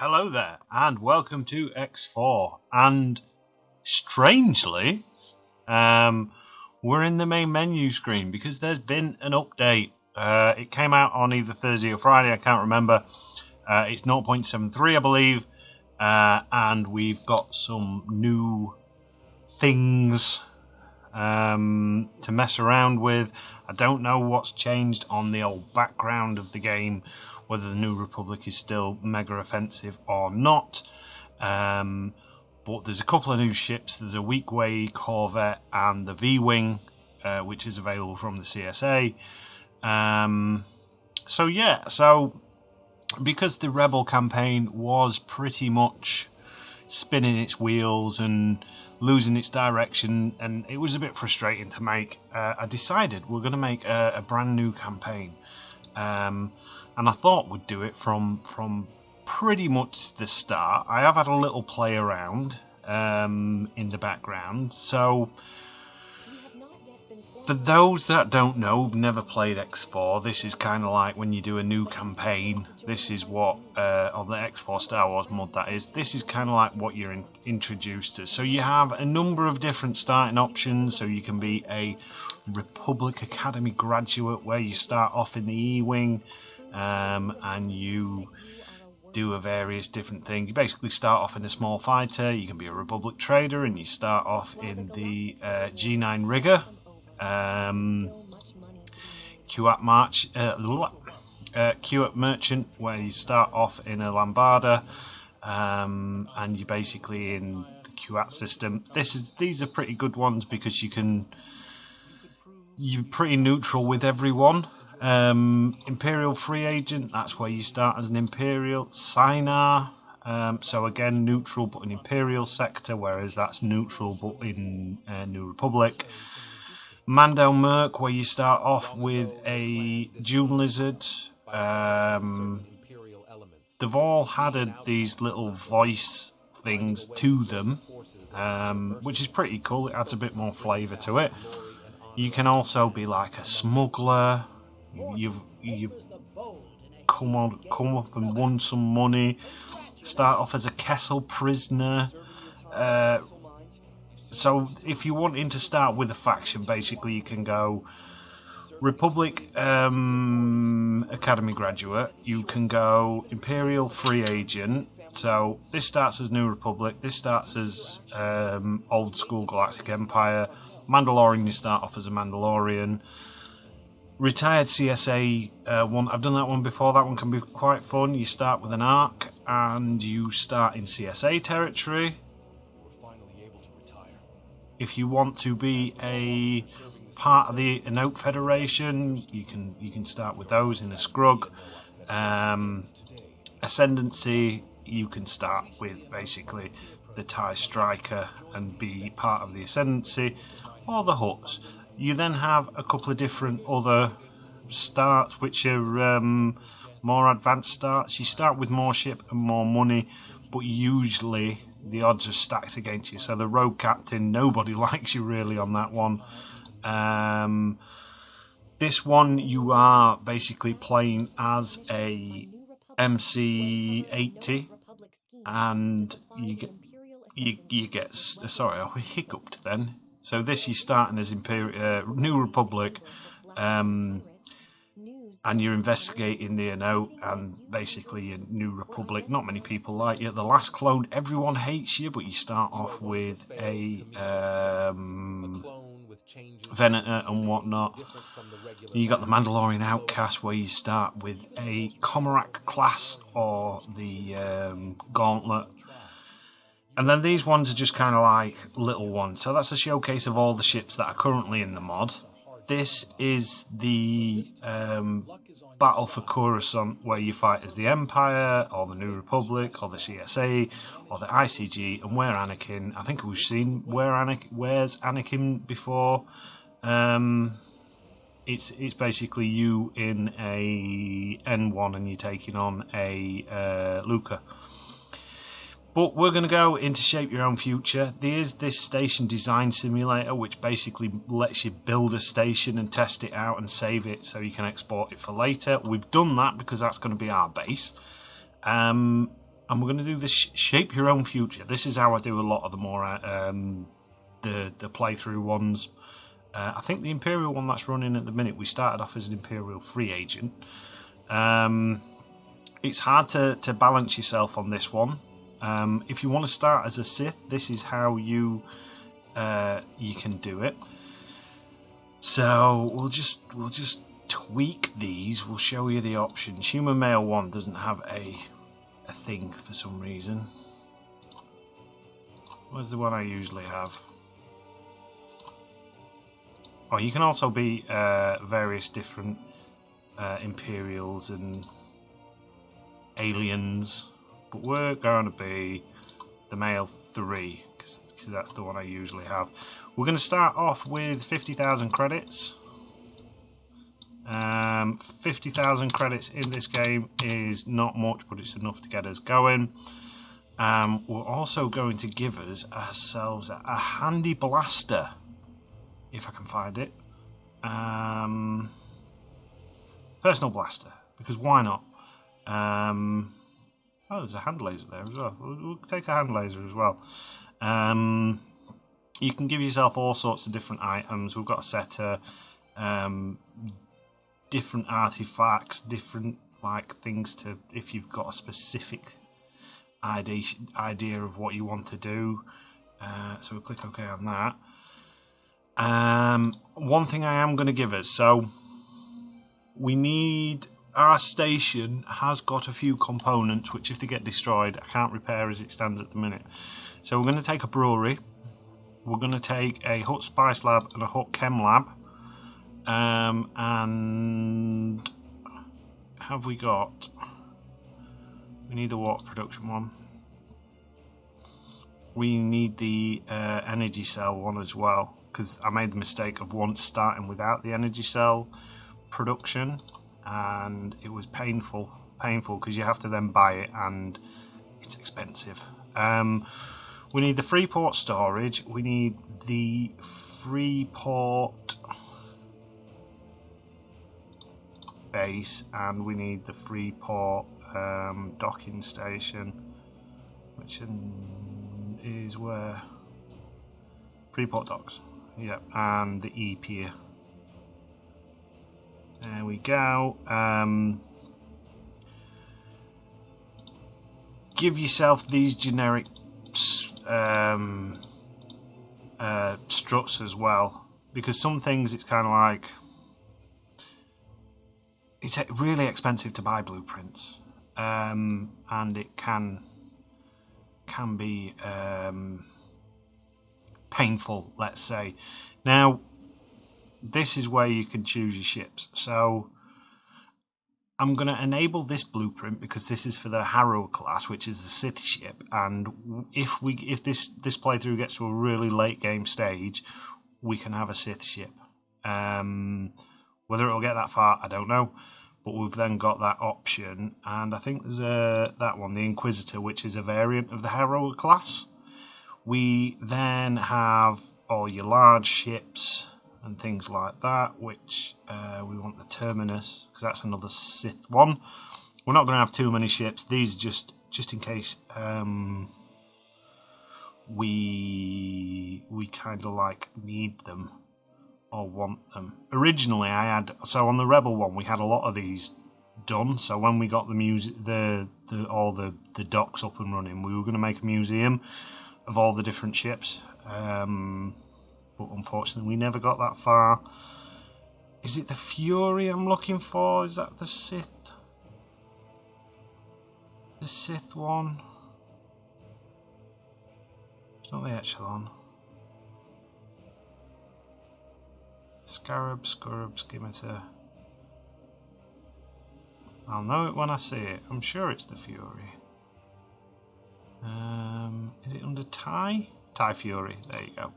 Hello there, and welcome to X4. And strangely, we're in the main menu screen because there's been an update. It came out on either Thursday or Friday, I can't remember. It's 0.73, I believe, and we've got some new things to mess around with. I don't know what's changed on the old background of the game, whether the New Republic is still mega offensive or not. But there's a couple of new ships. There's a Weakway Corvette and the V-Wing, which is available from the CSA. So because the Rebel campaign was pretty much spinning its wheels and losing its direction, and it was a bit frustrating to make, I decided we're going to make a brand new campaign. And I thought we'd do it from pretty much the start. I have had a little play around in the background. So, for those that don't know, who've never played X4, this is kind of like when you do a new campaign. This is what, on the X4 Star Wars mod that is, this is kind of like what you're introduced to. So you have a number of different starting options. So you can be a Republic Academy graduate where you start off in the E-Wing. And you do a various different things. You basically start off in a small fighter. You can be a Republic trader, and you start off in the G9 rigger, QAT merchant, where you start off in a Lambarda, and you're basically in the QAT system. These are pretty good ones because you're pretty neutral with everyone. Imperial Free Agent, that's where you start as an Imperial. Sinar, so again neutral but an Imperial sector, whereas that's neutral but in New Republic. Mando Merc, where you start off with a Dune Lizard. They've all had these little voice things to them, which is pretty cool. It adds a bit more flavour to it. You can also be like a smuggler. You come up and won some money. Start off as a Kessel prisoner. So if you're wanting to start with a faction, basically you can go Republic Academy graduate. You can go Imperial Free Agent. So this starts as New Republic. This starts as old school Galactic Empire. Mandalorian, you start off as a Mandalorian. Retired CSA one, I've done that one before. That one can be quite fun. You start with an arc and you start in CSA territory. If you want to be a part of the Enote Federation, you can start with those in a Scrug. Ascendancy, you can start with basically the TIE Striker and be part of the Ascendancy, or the Huts. You then have a couple of different other starts, which are more advanced starts. You start with more ship and more money, but usually the odds are stacked against you. So the Rogue Captain, nobody likes you really on that one. This one, you are basically playing as a MC-80, and you get. Sorry, I hiccuped then. So this you're starting as New Republic, and you're investigating the Enote, and basically in New Republic, not many people like you. The last clone, everyone hates you, but you start off with a Venator and whatnot. You got the Mandalorian Outcast, where you start with a Comarak class or the Gauntlet. And then these ones are just kind of like little ones. So that's a showcase of all the ships that are currently in the mod. This is the Battle for Coruscant, where you fight as the Empire, or the New Republic, or the CSA, or the ICG, and where Anakin. I think we've seen where's Anakin before. It's basically you in a N1 and you're taking on a Luca. But we're going to go into Shape Your Own Future. There is this station design simulator, which basically lets you build a station and test it out and save it so you can export it for later. We've done that because that's going to be our base. And we're going to do this shape your own future. This is how I do a lot of the more the playthrough ones. I think the Imperial one that's running at the minute, we started off as an Imperial free agent. It's hard to balance yourself on this one. If you want to start as a Sith, this is how you can do it. So we'll just tweak these. We'll show you the options. Human Male 1 doesn't have a thing for some reason. Where's the one I usually have? Oh, you can also be various different Imperials and aliens, but we're going to be the Male 3 because that's the one I usually have. We're going to start off with 50,000 credits. 50,000 credits in this game is not much, but it's enough to get us going. We're also going to give ourselves a handy blaster, if I can find it. Personal blaster, because why not? Oh, there's a hand laser there as well. We'll take a hand laser as well. You can give yourself all sorts of different items. We've got a set of different artifacts, different things to, if you've got a specific idea of what you want to do. So we'll click OK on that. One thing I am going to give us, so we need, our station has got a few components which if they get destroyed I can't repair as it stands at the minute. So we're going to take a brewery, we're going to take a Hut Spice Lab and a Hut Chem Lab, and have we got, we need the water production one, we need the energy cell one as well, because I made the mistake of once starting without the energy cell production and it was painful because you have to then buy it and it's expensive. We need the Freeport storage, we need the Freeport base, and we need the Freeport docking station, which is where Freeport docks. Yep, and the E-pier. There we go. Give yourself these generic struts as well, because some things it's kind of like it's really expensive to buy blueprints, and it can be painful, let's say. Now this is where you can choose your ships. So I'm going to enable this blueprint because this is for the Harrow class, which is the Sith ship, and if this playthrough gets to a really late game stage, we can have a Sith ship. Whether it'll get that far, I don't know, but we've then got that option, and I think there's that one, the Inquisitor, which is a variant of the Harrow class. We then have all your large ships and things like that, which we want the Terminus, because that's another Sith one. We're not going to have too many ships. These just in case we kind of need them or want them. Originally I had, so on the Rebel one we had a lot of these done, so when we got all the docks up and running, we were going to make a museum of all the different ships, but unfortunately we never got that far. Is it the Fury I'm looking for? Is that the Sith? The Sith one? It's not the Echelon. Scarab, Scimitar. I'll know it when I see it. I'm sure it's the Fury. Is it under TIE? TIE Fury, there you go.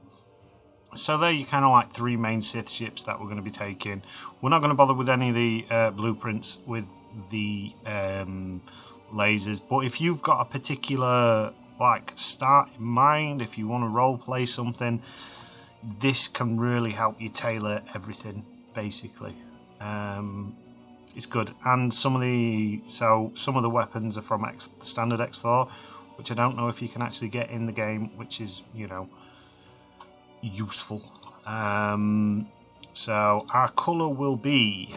So there you kind of three main Sith ships that we're going to be taking. We're not going to bother with any of the blueprints with the lasers, but if you've got a particular start in mind, if you want to role play something, this can really help you tailor everything basically. it's good. And some of the weapons are from standard X4, which I don't know if you can actually get in the game, which is, you know, useful. So our colour will be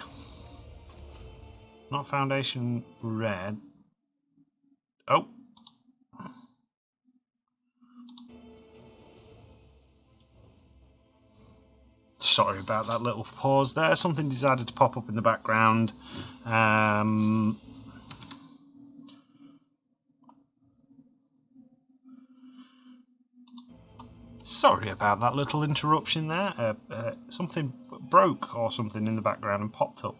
not foundation red. Oh. Sorry about that little pause there. Something decided to pop up in the background. Sorry about that little interruption there. Something broke or something in the background and popped up.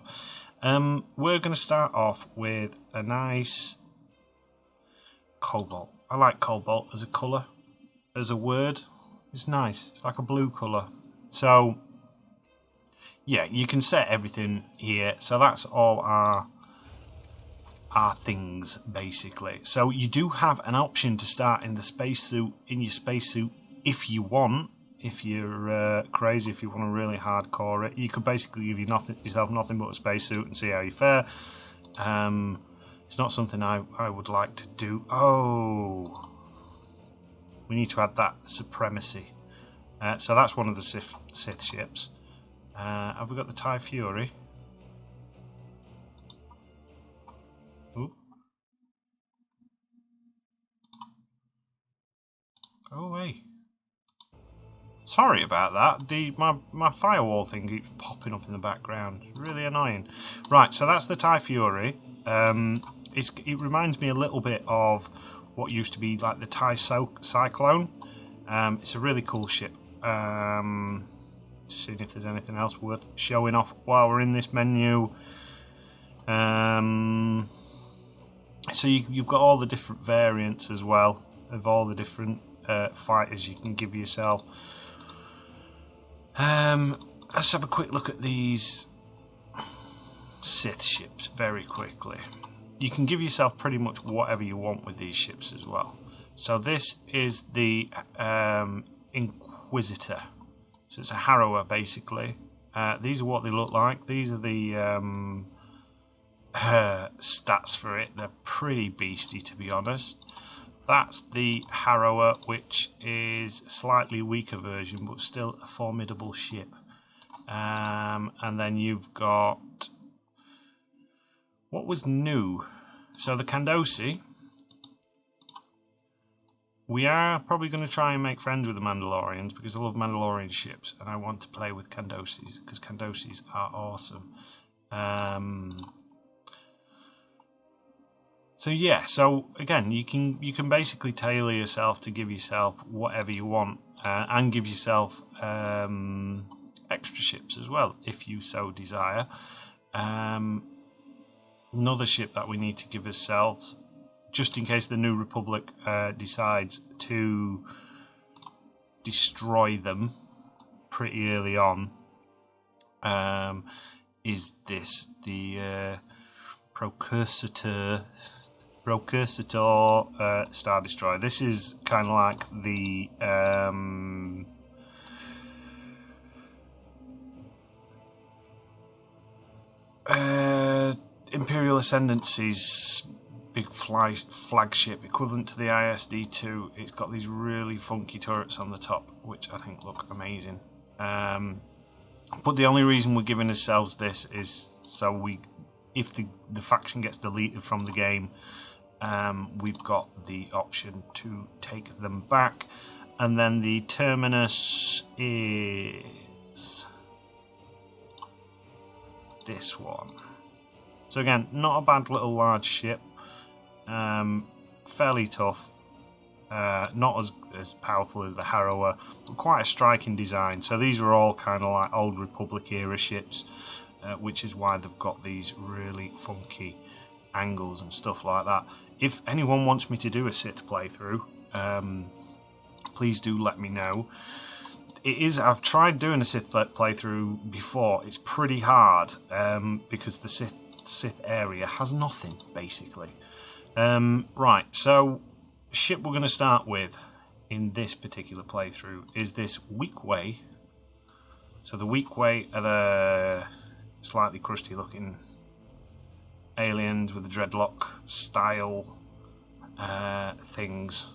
We're going to start off with a nice cobalt. I like cobalt as a colour, as a word. It's nice. It's like a blue colour. So, yeah, you can set everything here. So that's all our things, basically. So you do have an option to start in the spacesuit, in your spacesuit, if you want. If you're crazy, if you want to really hardcore it, you could basically give yourself nothing but a spacesuit and see how you fare. It's not something I would like to do. Oh, we need to add that supremacy. So that's one of the Sith ships. Have we got the TIE Fury? Ooh. Go away. Sorry about that. My firewall thing keeps popping up in the background. Really annoying. Right, so that's the TIE Fury. It reminds me a little bit of what used to be like the TIE Cyclone. It's a really cool ship. Just seeing if there's anything else worth showing off while we're in this menu. So you've got all the different variants as well of all the different fighters you can give yourself. Let's have a quick look at these Sith ships very quickly. You can give yourself pretty much whatever you want with these ships as well. So this is the Inquisitor. So it's a Harrower, basically. These are what they look like. These are the stats for it. They're pretty beasty, to be honest. That's the Harrower, which is a slightly weaker version, but still a formidable ship. And then you've got what was new. So the Kandosi. We are probably going to try and make friends with the Mandalorians because I love Mandalorian ships and I want to play with Kandosis because Kandosis are awesome. So yeah, so again, you can basically tailor yourself to give yourself whatever you want and give yourself extra ships as well if you so desire. Another ship that we need to give ourselves, just in case the New Republic decides to destroy them pretty early on, is this, the Procursator Star Destroyer. This is kind of like the Imperial Ascendancy's big flagship, equivalent to the ISD-2. It's got these really funky turrets on the top, which I think look amazing. But the only reason we're giving ourselves this is so if the faction gets deleted from the game, we've got the option to take them back. And then the terminus is this one. So again, not a bad little large ship. Fairly tough. Not as powerful as the Harrower, but quite a striking design. So these are all kind of like Old Republic era ships, which is why they've got these really funky angles and stuff like that. If anyone wants me to do a Sith playthrough, please do let me know. I've tried doing a Sith playthrough before. It's pretty hard because the Sith area has nothing, basically. Right, so the ship we're going to start with in this particular playthrough is this Weequay. So the Weequay are the slightly crusty looking aliens with the dreadlock style things.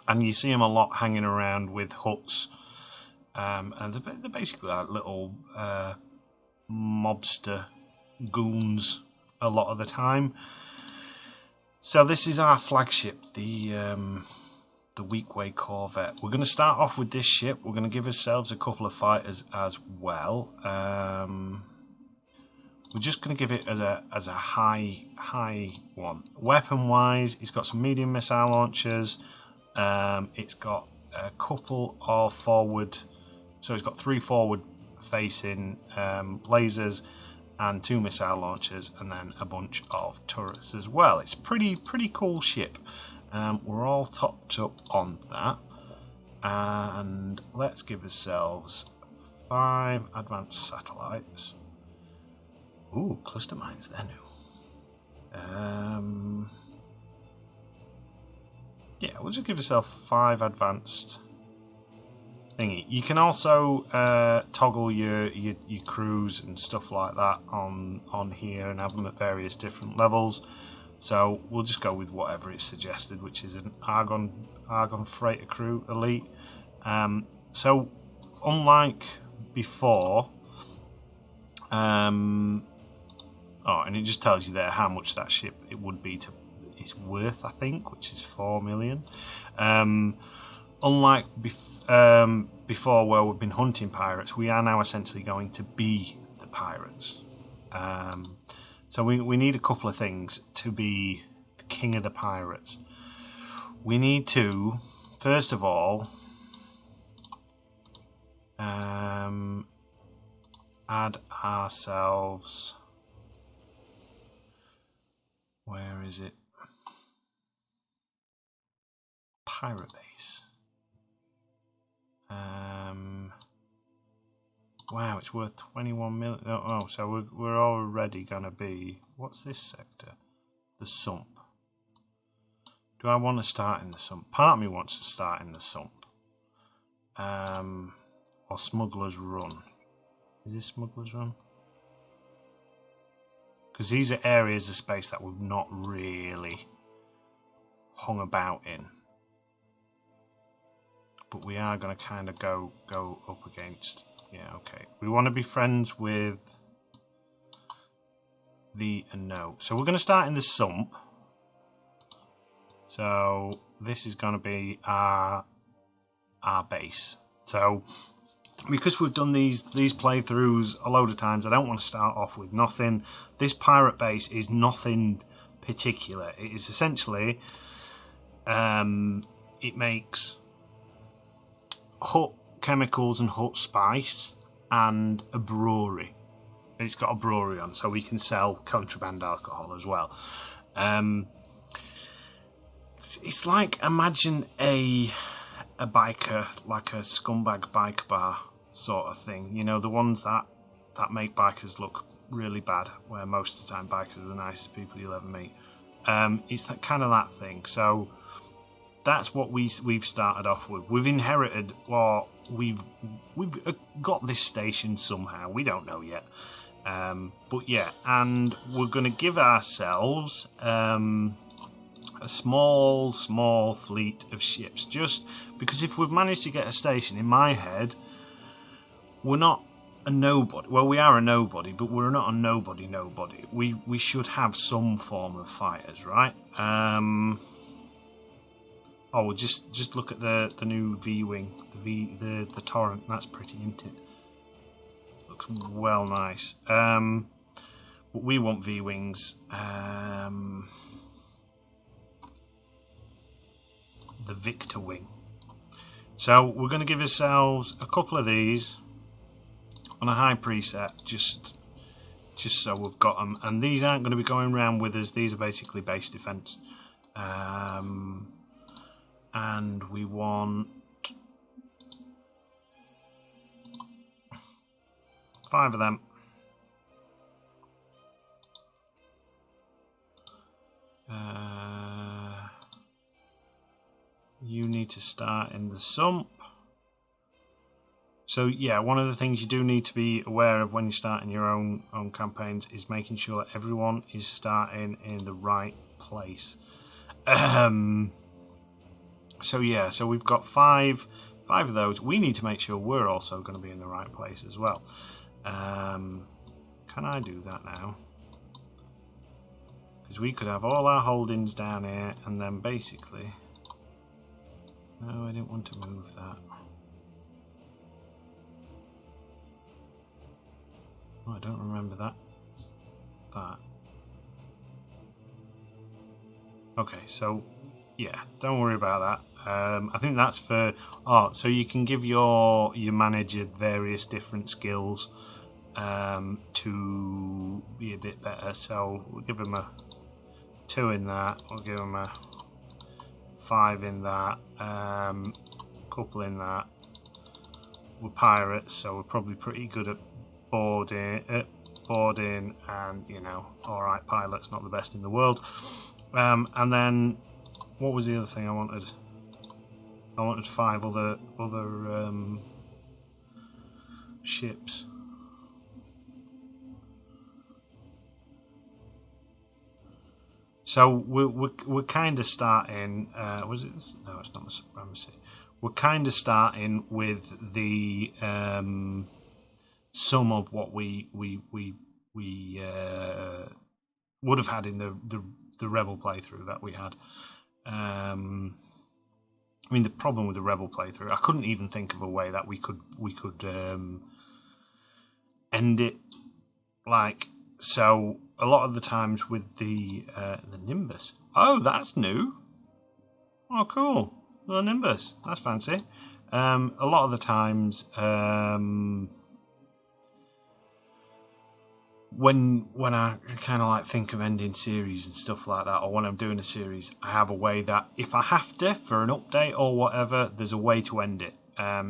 And you see them a lot hanging around with huts. And they're basically like little mobster goons a lot of the time. So this is our flagship, the Weekway Corvette. We're going to start off with this ship. We're going to give ourselves a couple of fighters as well. We're just going to give it as a high one. Weapon wise, it's got some medium missile launchers. It's got a couple of forward, so it's got 3 forward facing lasers and 2 missile launchers, and then a bunch of turrets as well. It's pretty cool ship. We're all topped up on that, and let's give ourselves 5 advanced satellites. Ooh, cluster mines, they're new. Yeah, we'll just give yourself 5 advanced thingy. You can also toggle your crews and stuff like that on here and have them at various different levels. So we'll just go with whatever is suggested, which is an Argon freighter crew elite. So unlike before, and it just tells you there how much that ship it would be to. It's worth, I think, which is 4 million. Unlike before, where we've been hunting pirates, we are now essentially going to be the pirates. So we need a couple of things to be the king of the pirates. We need to, first of all, add ourselves. Where is it? Pirate base. Wow, it's worth 21 million. Oh, so we're already gonna be. What's this sector? The sump. Do I want to start in the sump? Part of me wants to start in the sump. Or Smuggler's Run. Is this Smuggler's Run? Because these are areas of space that we've not really hung about in. But we are going to kind of go up against. Yeah, okay. We want to be friends with the no. So we're going to start in the sump. So this is going to be our base. So because we've done these playthroughs a load of times, I don't want to start off with nothing. This pirate base is nothing particular. It is essentially it makes hut chemicals and hut spice and a brewery. It's got a brewery on, so we can sell contraband alcohol as well. It's like, imagine a biker, like a scumbag bike bar sort of thing. You know, the ones that make bikers look really bad, where most of the time bikers are the nicest people you'll ever meet. It's that kind of that thing. So that's what we've started off with. We've inherited, or we've got this station somehow. We don't know yet. But yeah, and we're going to give ourselves a small fleet of ships, just because if we've managed to get a station, in my head, we're not a nobody. Well, we are a nobody, but we're not a nobody. We should have some form of fighters, right? Oh, we'll just look at the new V-wing, the Torrent. That's pretty, isn't it? Looks well nice. But we want V-wings. The Victor wing. So we're going to give ourselves a couple of these on a high preset, just so we've got them. And these aren't going to be going around with us. These are basically base defense. And we want 5 of them. You need to start in the sump. So yeah, one of the things you do need to be aware of when you're starting your own campaigns is making sure that everyone is starting in the right place. So yeah, so we've got five of those. We need to make sure we're also going to be in the right place as well. Can I do that now? Because we could have all our holdings down here, and then basically... No, I didn't want to move that. Oh, I don't remember that. Okay, so yeah, don't worry about that. I think that's for so you can give your manager various different skills to be a bit better. So we'll give him a 2 in that. We'll give him a 5 in that. Couple in that. We're pirates, so we're probably pretty good at boarding, and alright, pilots, not the best in the world. And then what was the other thing I wanted? I wanted 5 other ships. So we're kind of starting. Was it? No, it's not the supremacy. We're kind of starting with the some of what we would have had in the Rebel playthrough that we had. I mean, the problem with the Rebel playthrough, I couldn't even think of a way that we could end it. Like, so a lot of the times with the Nimbus. Oh, that's new. Oh, cool. The Nimbus. That's fancy. A lot of the times, when I kind of like think of ending series and stuff like that, or when I'm doing a series, I have a way that if I have to for an update or whatever, there's a way to end it.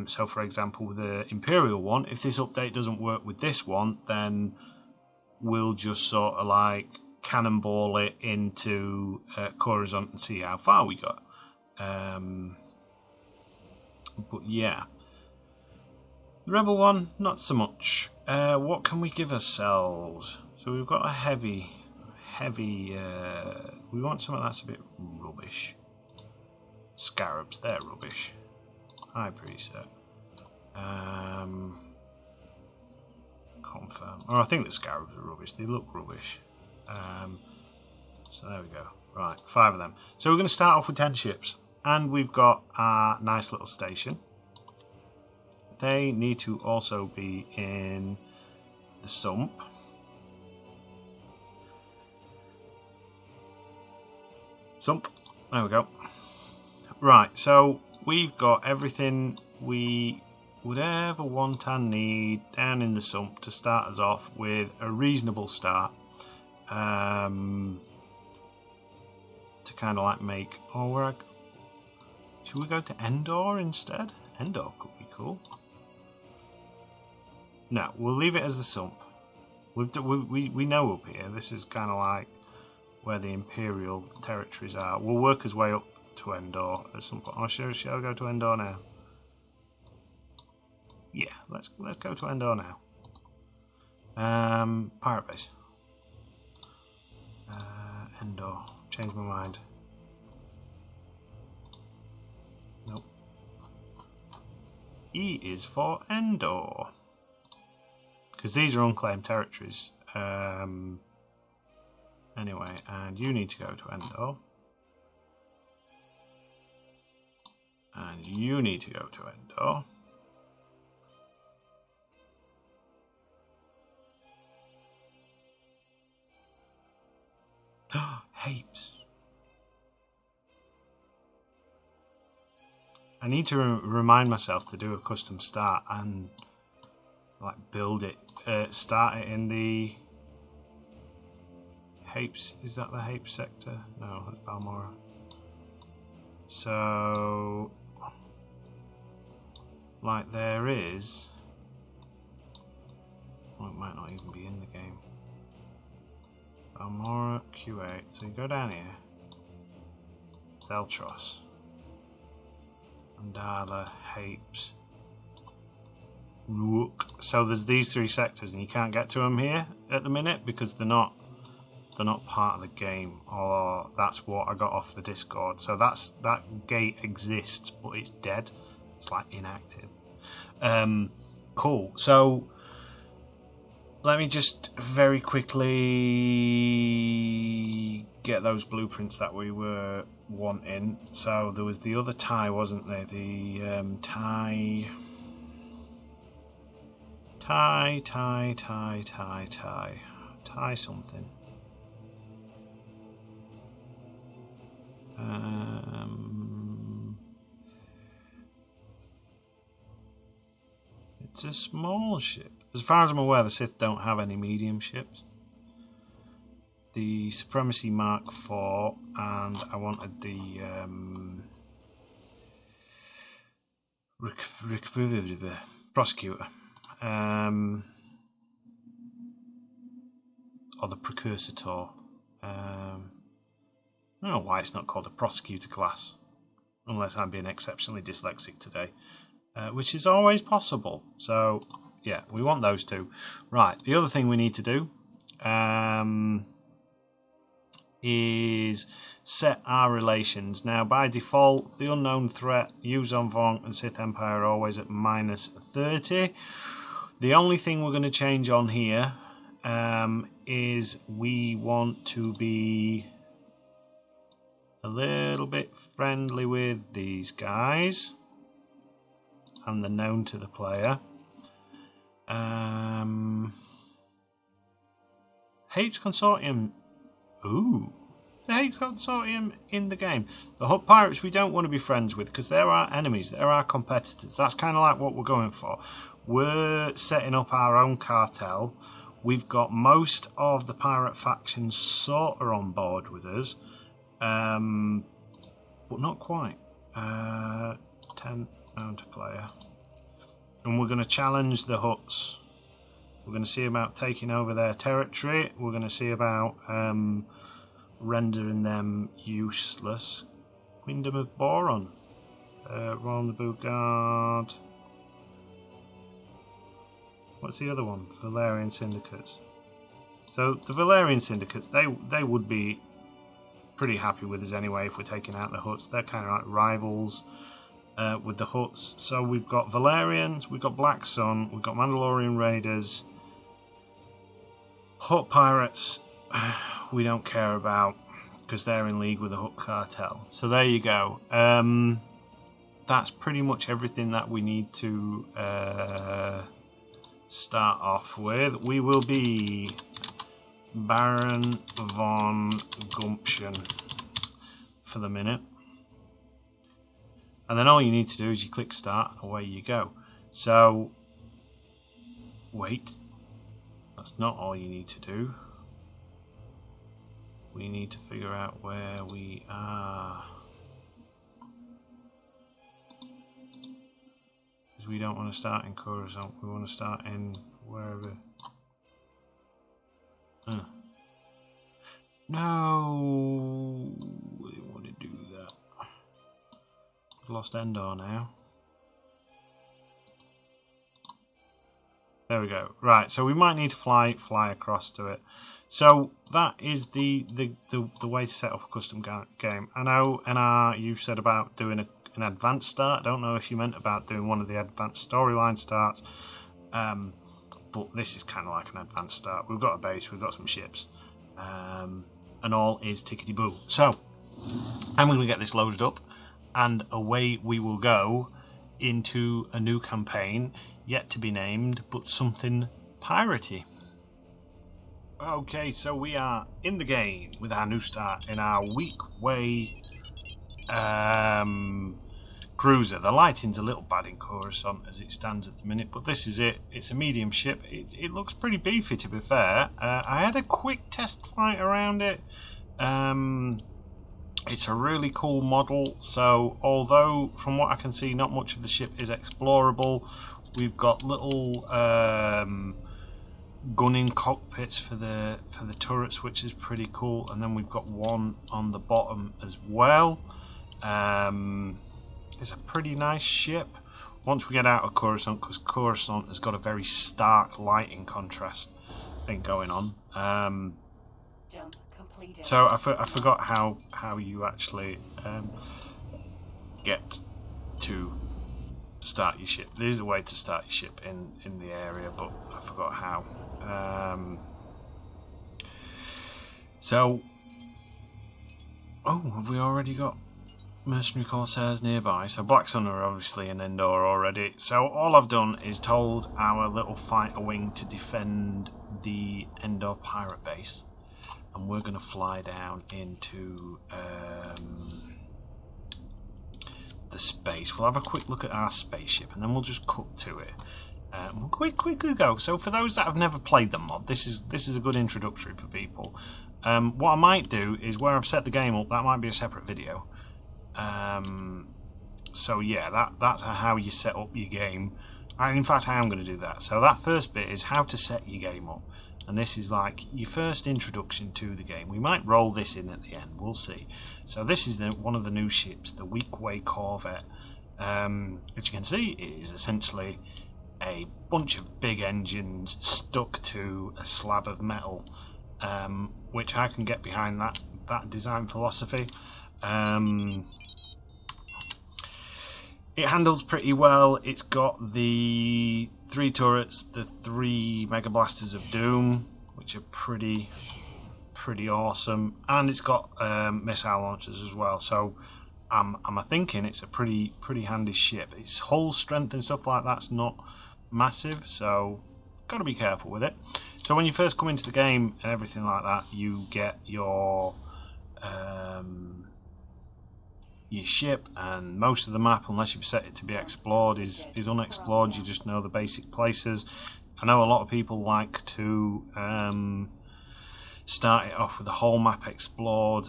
So for example, with the Imperial one, if this update doesn't work with this one, then we'll just sort of like cannonball it into Coruscant and see how far we got. But yeah, the Rebel one, not so much. What can we give ourselves? So we've got a heavy. We want something that's a bit rubbish. Scarabs, they're rubbish. High preset. Confirm. Oh, I think the scarabs are rubbish. They look rubbish. So there we go. Right, 5 of them. So we're going to start off with 10 ships. And we've got our nice little station. They need to also be in the sump. There we go. Right, so we've got everything we would ever want and need down in the sump to start us off with a reasonable start. To kind of like make... should we go to Endor instead? Endor could be cool. No, we'll leave it as the sump. We know up here. This is kind of like where the Imperial territories are. We'll work his way up to Endor at some point. Oh, shall I go to Endor now? Yeah, let's go to Endor now. Pirate base. Endor. Change my mind. Nope. E is for Endor. Because these are unclaimed territories. Anyway, and you need to go to Endor. And you need to go to Endor. Heaps. I need to remind myself to do a custom start and like build it, start it in the Hapes. Is that the Hapes sector? No, that's Balmora. So, like there is. Well, it might not even be in the game. Balmora Q8. So you go down here. Zeltros. Andala, Hapes. look. So there's these 3 sectors, and you can't get to them here at the minute because they're not part of the game, or that's what I got off the Discord. So that gate exists, but it's dead. It's like inactive. Cool. So let me just very quickly get those blueprints that we were wanting. So there was the other tie, wasn't there? The tie something. It's a small ship. As far as I'm aware, the Sith don't have any medium ships. The Supremacy Mark IV, and I wanted the Prosecutor, or the Precursor. I don't know why it's not called a Prosecutor class, unless I'm being exceptionally dyslexic today, which is always possible. So yeah, we want those 2. Right, the other thing we need to do is set our relations. Now, by default, the unknown threat, Yuzon Vong and Sith Empire are always at -30. The only thing we're going to change on here is we want to be a little bit friendly with these guys, and they're known to the player. Hate Consortium. Ooh. The Hate Consortium in the game. The Hutt Pirates we don't want to be friends with because they're our enemies, they're our competitors. That's kind of like what we're going for. We're setting up our own cartel. We've got most of the pirate factions sort of on board with us, but not quite. 10 known to player. And we're going to challenge the Hutts. We're going to see about taking over their territory. We're going to see about rendering them useless. Queendom of Boron. Royal Naboo Guard. What's the other one? Valerian Syndicates. So the Valerian Syndicates, they would be pretty happy with us anyway if we're taking out the Hutts. They're kind of like rivals with the Hutts. So we've got Valerians, we've got Black Sun, we've got Mandalorian Raiders. Hutt Pirates, we don't care about because they're in league with the Hutt Cartel. So there you go. That's pretty much everything that we need to start off with. We will be Baron von Gumption for the minute. And then all you need to do is you click start, away you go. So, wait. That's not all you need to do. We need to figure out where we are. Because we don't want to start in Coruscant, we want to start in wherever. No, we didn't want to do that. Lost Endor now. There we go. Right, so we might need to fly across to it. So that is the way to set up a custom game. I know NR, you said about doing an advanced start. I don't know if you meant about doing one of the advanced storyline starts, but this is kind of like an advanced start. We've got a base, we've got some ships, and all is tickety-boo. So I'm going to get this loaded up, and away we will go into a new campaign, yet to be named, but something piratey. Okay, so we are in the game with our new start in our weak way cruiser. The lighting's a little bad in Coruscant as it stands at the minute, but this is it. It's a medium ship. It looks pretty beefy, to be fair. I had a quick test flight around it. It's a really cool model, so although from what I can see not much of the ship is explorable, we've got little gunning cockpits for the turrets, which is pretty cool, and then we've got one on the bottom as well. It's a pretty nice ship. once we get out of Coruscant, because Coruscant has got a very stark lighting contrast thing going on. Jump completed. So I forgot how you actually get to start your ship. There's a way to start your ship in the area, but I forgot how. So, have we already got mercenary corsairs nearby? So Black Sun are obviously in Endor already. So all I've done is told our little fighter wing to defend the Endor pirate base, and we're going to fly down into the space. We'll have a quick look at our spaceship, and then we'll just cut to it. We'll quickly go. So for those that have never played the mod, this is a good introductory for people. What I might do is, where I've set the game up, that might be a separate video. So yeah, that's how you set up your game. In fact, I am going to do that. So that first bit is how to set your game up, and this is like your first introduction to the game. We might roll this in at the end, we'll see. So this is one of the new ships, the Weequay Corvette. As you can see, it is essentially a bunch of big engines stuck to a slab of metal, which I can get behind that design philosophy. It handles pretty well. It's got the 3 turrets, the 3 Mega Blasters of Doom, which are pretty awesome, and it's got missile launchers as well. So I'm thinking it's a pretty handy ship. Its hull strength and stuff like that's not massive, so got to be careful with it. So when you first come into the game and everything like that, you get your ship, and most of the map, unless you've set it to be explored, is unexplored. You just know the basic places. I know a lot of people like to start it off with the whole map explored.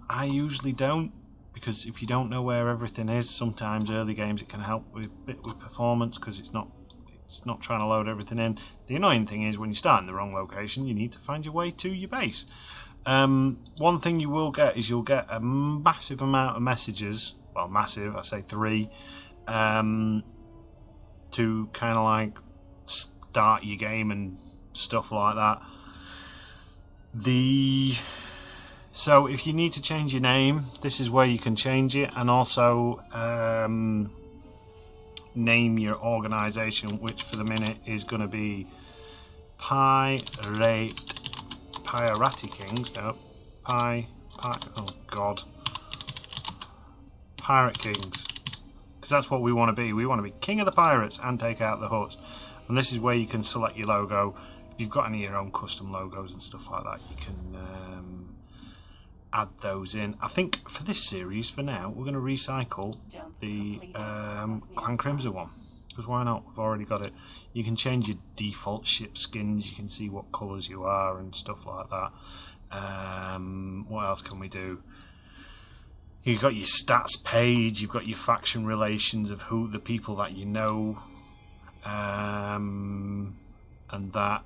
I usually don't, because if you don't know where everything is, sometimes early games it can help with performance, because it's not trying to load everything in. The annoying thing is, when you start in the wrong location, you need to find your way to your base. One thing you will get is you'll get a massive amount of messages. Well, massive, I say 3, to kind of like start your game and stuff like that. So if you need to change your name, this is where you can change it, and also name your organisation, which for the minute is going to be Pirate Kings. No, oh god, Pirate Kings, because that's what we want to be. We want to be king of the pirates and take out the Hutt. And this is where you can select your logo. If you've got any of your own custom logos and stuff like that, you can add those in. I think for this series, for now, we're going to recycle the Clan Crimson one, because why not? We've already got it. You can change your default ship skins. You can see what colours you are and stuff like that. What else can we do? You've got your stats page. You've got your faction relations of who the people that you know, and that.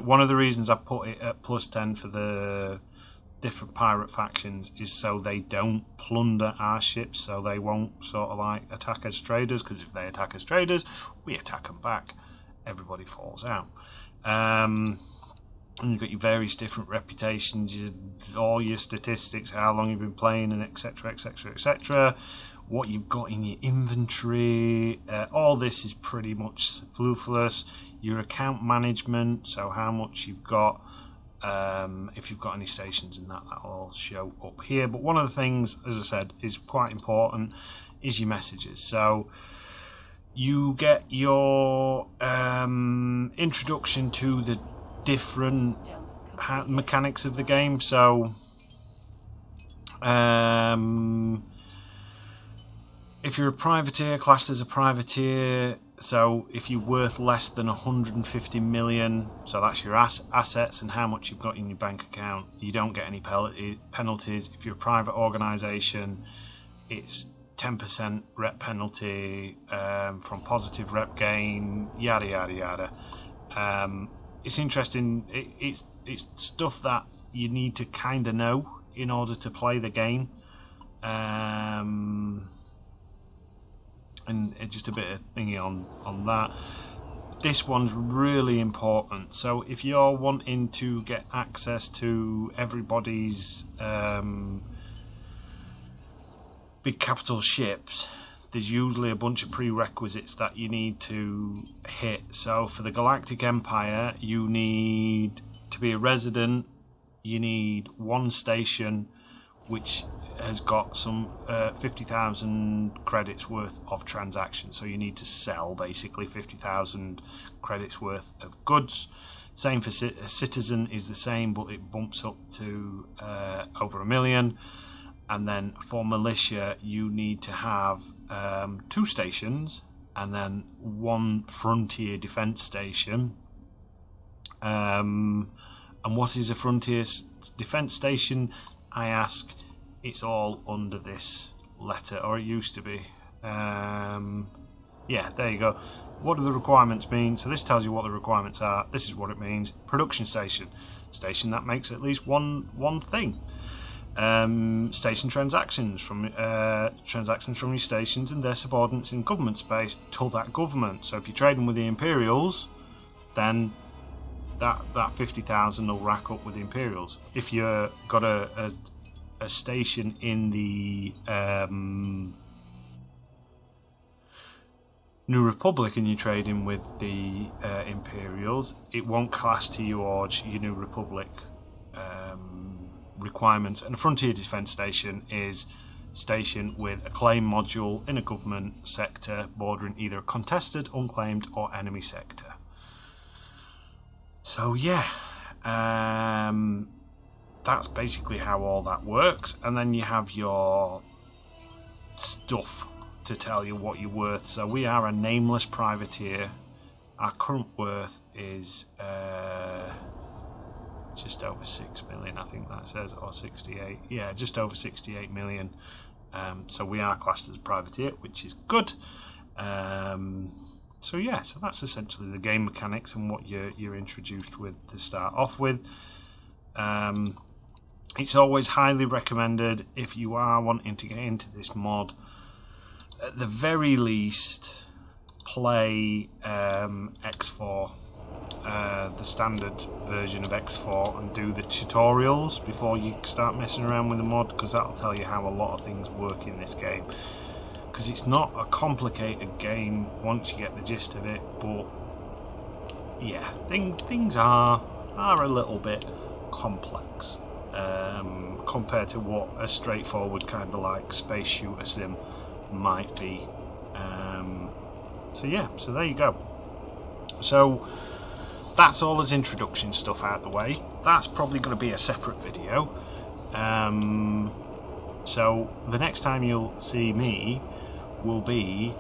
One of the reasons I put it at +10 for the different pirate factions is so they don't plunder our ships, so they won't sort of like attack us traders, because if they attack us traders, we attack them back. Everybody falls out. And you've got your various different reputations, all your statistics, how long you've been playing, and etc, etc, etc, what you've got in your inventory. All this is pretty much superfluous. Your account management, so how much you've got, if you've got any stations, and that'll all show up here. But one of the things, as I said, is quite important is your messages. So you get your introduction to the different mechanics of the game. So if you're a privateer, classed as a privateer, so if you're worth less than 150 million, so that's your assets and how much you've got in your bank account, you don't get any penalties. If you're a private organisation, it's 10% rep penalty from positive rep gain, yada yada yada. It's interesting. It's stuff that you need to kind of know in order to play the game. and just a bit of thingy on that. This one's really important. So if you're wanting to get access to everybody's big capital ships, there's usually a bunch of prerequisites that you need to hit. So for the Galactic Empire, you need to be a resident, you need one station which has got some 50,000 credits worth of transactions. So you need to sell basically 50,000 credits worth of goods. Same for citizen is the same, but it bumps up to over 1 million. And then for militia, you need to have 2 stations and then 1 frontier defense station. And what is a frontier defense station, I ask? It's all under this letter, or it used to be. Yeah, there you go. What do the requirements mean? So this tells you what the requirements are. This is what it means. Production station. Station that makes at least one thing. Station transactions from your stations and their subordinates in government space to that government. So if you're trading with the Imperials, then that 50,000 will rack up with the Imperials. If you've got a station in the New Republic and you're trading with the Imperials, it won't class towards your New Republic requirements. And a frontier defense station is station with a claim module in a government sector bordering either a contested, unclaimed or enemy sector. So yeah, that's basically how all that works. And then you have your stuff to tell you what you're worth. So we are a nameless privateer. Our current worth is just over 6 million, I think that says, or 68. Yeah, just over 68 million. So we are classed as a privateer, which is good. So yeah, so that's essentially the game mechanics and what you're introduced with to start off with. It's always highly recommended, if you are wanting to get into this mod, at the very least play X4, the standard version of X4, and do the tutorials before you start messing around with the mod, because that'll tell you how a lot of things work in this game. Because it's not a complicated game once you get the gist of it, but yeah, things are a little bit complex compared to what a straightforward kind of like space shooter sim might be. So yeah, so there you go. So that's all as introduction stuff out of the way. That's probably going to be a separate video. So the next time you'll see me will be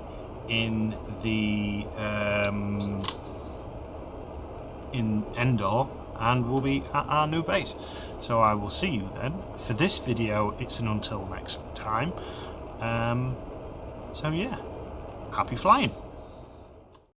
in the in Endor, and we'll be at our new base. So I will see you then. For this video, it's an until next time. So yeah, happy flying.